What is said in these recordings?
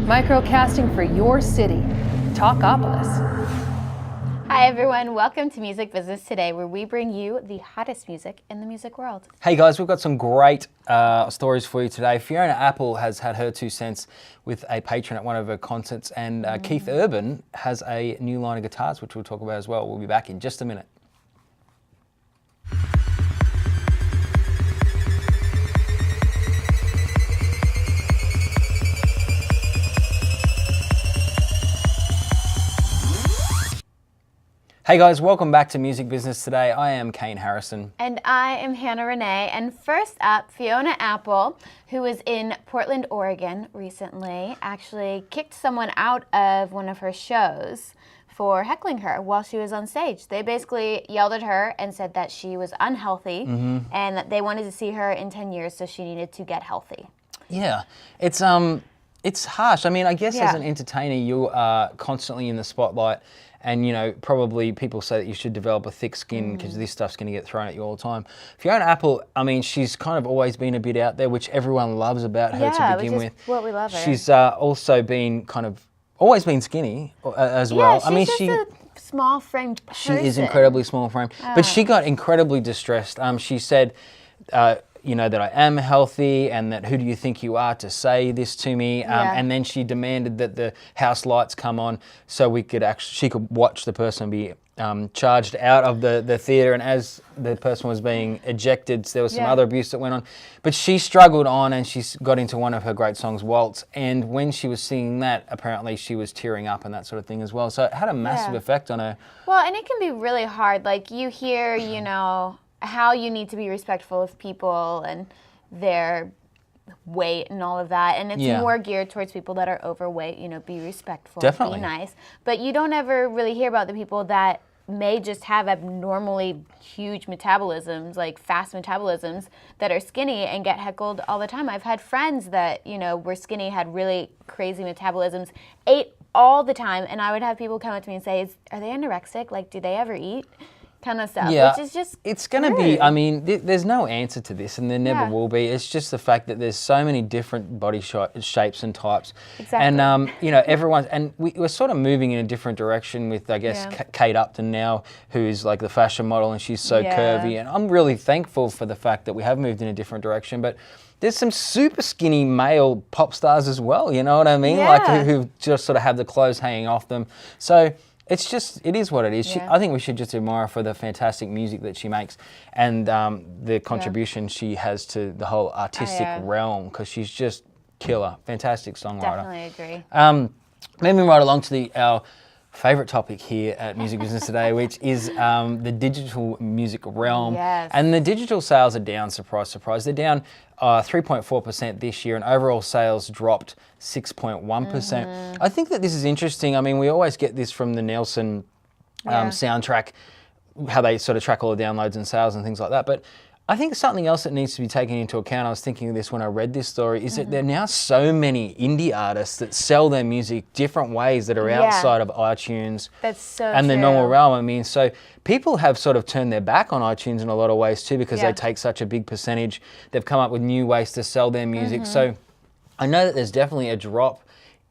Microcasting for your city. Talkapolis. Hi everyone, welcome to Music Business Today, where we bring you the hottest music in the music world. Hey guys, we've got some great stories for you today. Fiona Apple has had her 2 cents with a patron at one of her concerts, and Keith Urban has a new line of guitars, which we'll talk about as well. We'll be back in just a minute. Hey guys, welcome back to Music Business Today. I am Kane Harrison. And I am Hannah Renee. And first up, Fiona Apple, who was in Portland, Oregon recently, actually kicked someone out of one of her shows for heckling her while she was on stage. They basically yelled at her and said that she was unhealthy and that they wanted to see her in 10 years, so she needed to get healthy. Yeah, it's harsh. I mean, I guess as an entertainer, you are constantly in the spotlight. And, you know, probably people say that you should develop a thick skin because this stuff's going to get thrown at you all the time. Fiona Apple, I mean, she's kind of always been a bit out there, which everyone loves about her to begin with. Yeah, what we love her. She's also been always been skinny as well. I mean, she's a small framed person. She is incredibly small framed. But she got incredibly distressed. She said, you know, that I am healthy and that who do you think you are to say this to me? And then she demanded that the house lights come on so she could watch the person be charged out of the theatre, and as the person was being ejected, there was some other abuse that went on. But she struggled on and she got into one of her great songs, Waltz, and when she was singing that, apparently she was tearing up and that sort of thing as well. So it had a massive effect on her. Well, and it can be really hard. Like, you hear, you know, how you need to be respectful of people and their weight and all of that. And it's more geared towards people that are overweight, you know, be respectful, be nice. But you don't ever really hear about the people that may just have abnormally huge metabolisms, like fast metabolisms, that are skinny and get heckled all the time. I've had friends that, you know, were skinny, had really crazy metabolisms, ate all the time, and I would have people come up to me and say, are they anorexic? Like, do they ever eat? Kind of stuff, which is just it's going to be, I mean, there's no answer to this, and there never will be. It's just the fact that there's so many different body shapes and types. Exactly. And, you know, and we're sort of moving in a different direction with, I guess, Kate Upton now, who's like the fashion model, and she's so curvy. And I'm really thankful for the fact that we have moved in a different direction. But there's some super skinny male pop stars as well, you know what I mean? Like who just sort of have the clothes hanging off them. So it is what it is. I think we should just admire her for the fantastic music that she makes and the contribution she has to the whole artistic realm, because she's just killer. Fantastic songwriter. Definitely agree. Moving right along to our favourite topic here at Music Business Today, which is the digital music realm. Yes. And the digital sales are down, surprise, surprise. They're down 3.4% this year, and overall sales dropped 6.1%. I think that this is interesting. I mean, we always get this from the Nielsen soundtrack, how they sort of track all the downloads and sales and things like that. But I think something else that needs to be taken into account, I was thinking of this when I read this story, is that there are now so many indie artists that sell their music different ways that are outside of iTunes and the normal realm. I mean, so people have sort of turned their back on iTunes in a lot of ways too, because they take such a big percentage. They've come up with new ways to sell their music. So I know that there's definitely a drop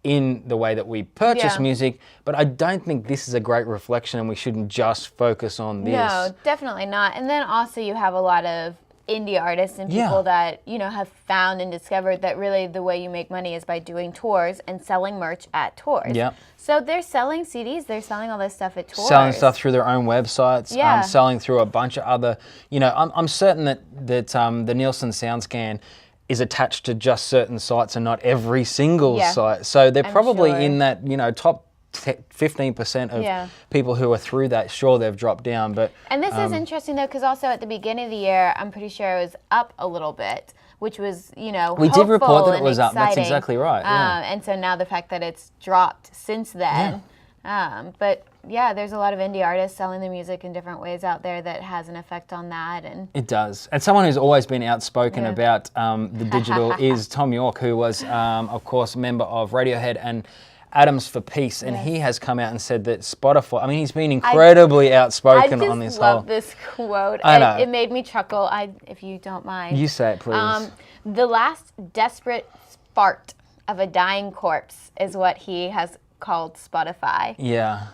in the way that we purchase music, but I don't think this is a great reflection, and we shouldn't just focus on this. No, definitely not. And then also you have a lot of indie artists and people that, you know, have found and discovered that really the way you make money is by doing tours and selling merch at tours. Yeah. So they're selling CDs, they're selling all this stuff at tours. Selling stuff through their own websites, selling through a bunch of other, you know, I'm certain that the Nielsen SoundScan is attached to just certain sites and not every single site. So they're probably in that, you know, top 15% of people who are through that. Sure, they've dropped down, but and this is interesting though, because also at the beginning of the year, I'm pretty sure it was up a little bit, which was, you know, we did report that it was exciting. up. That's exactly right. And so now the fact that it's dropped since then, but yeah, there's a lot of indie artists selling their music in different ways out there that has an effect on that. And it does. And someone who's always been outspoken about the digital is Thom Yorke, who was, of course, a member of Radiohead and Atoms for Peace, and he has come out and said that Spotify, I mean, he's been incredibly outspoken on this whole... I just love this quote. I know. It made me chuckle, if you don't mind. You say it, please. The last desperate fart of a dying corpse is what he has called Spotify. Yeah.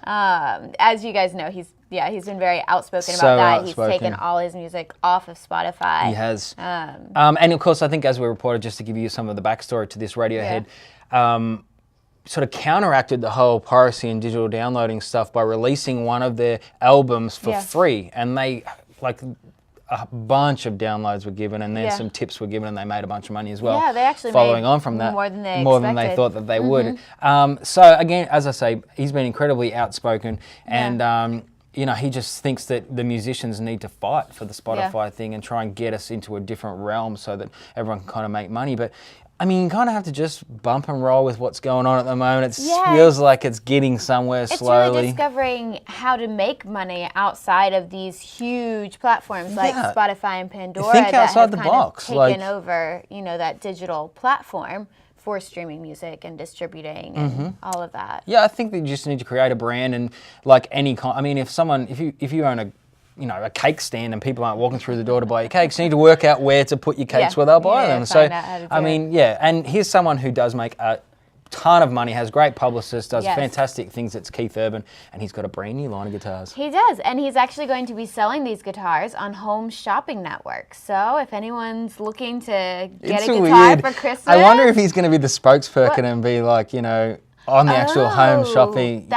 As you guys know, he's been very outspoken So about that. outspoken. He's taken all his music off of Spotify. He has. And of course, I think as we reported, just to give you some of the backstory to this, Radiohead sort of counteracted the whole piracy and digital downloading stuff by releasing one of their albums for free. And they, like, a bunch of downloads were given, and then some tips were given, and they made a bunch of money as well. Yeah, they actually following made on from that, more than they they thought that they would. So again, as I say, he's been incredibly outspoken, and you know, he just thinks that the musicians need to fight for the Spotify thing and try and get us into a different realm so that everyone can kind of make money. But I mean, you kind of have to just bump and roll with what's going on at the moment. It feels like it's getting somewhere slowly. It's really discovering how to make money outside of these huge platforms like Spotify and Pandora Think that outside have the kind box. of taken over, you know, that digital platform for streaming music and distributing and all of that. Yeah, I think that you just need to create a brand, and like any kind. I mean, if you own a cake stand and people aren't walking through the door to buy your cakes, you need to work out where to put your cakes where they'll buy them. So, I mean, and here's someone who does make a ton of money, has great publicists, does fantastic things. It's Keith Urban, and he's got a brand new line of guitars. He does, and he's actually going to be selling these guitars on Home Shopping Network. So if anyone's looking to get a guitar for Christmas, I wonder if he's going to be the spokesperson and be like, you know, on the actual Home Shopping.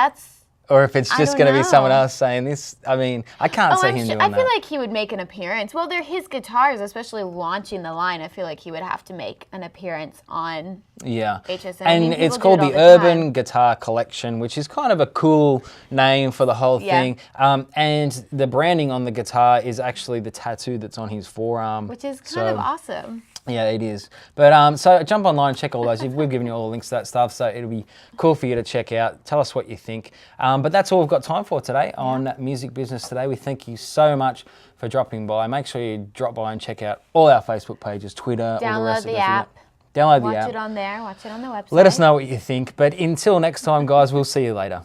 Or if it's just going to be someone else saying this. I mean, I can't see him doing that. I feel like he would make an appearance. Well, they're his guitars, especially launching the line. I feel like he would have to make an appearance on HSN. And it's called the Urban Guitar Collection, which is kind of a cool name for the whole thing. And the branding on the guitar is actually the tattoo that's on his forearm. Which is kind of awesome. Yeah, it is. But so jump online, check all those. We've given you all the links to that stuff, so it'll be cool for you to check out. Tell us what you think. But that's all we've got time for today on Music Business Today. We thank you so much for dropping by. Make sure you drop by and check out all our Facebook pages, Twitter, all the rest of it. Download the app. Download the app. Watch it on there. Watch it on the website. Let us know what you think. But until next time, guys, we'll see you later.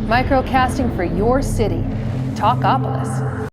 Microcasting for your city. Talkapolis.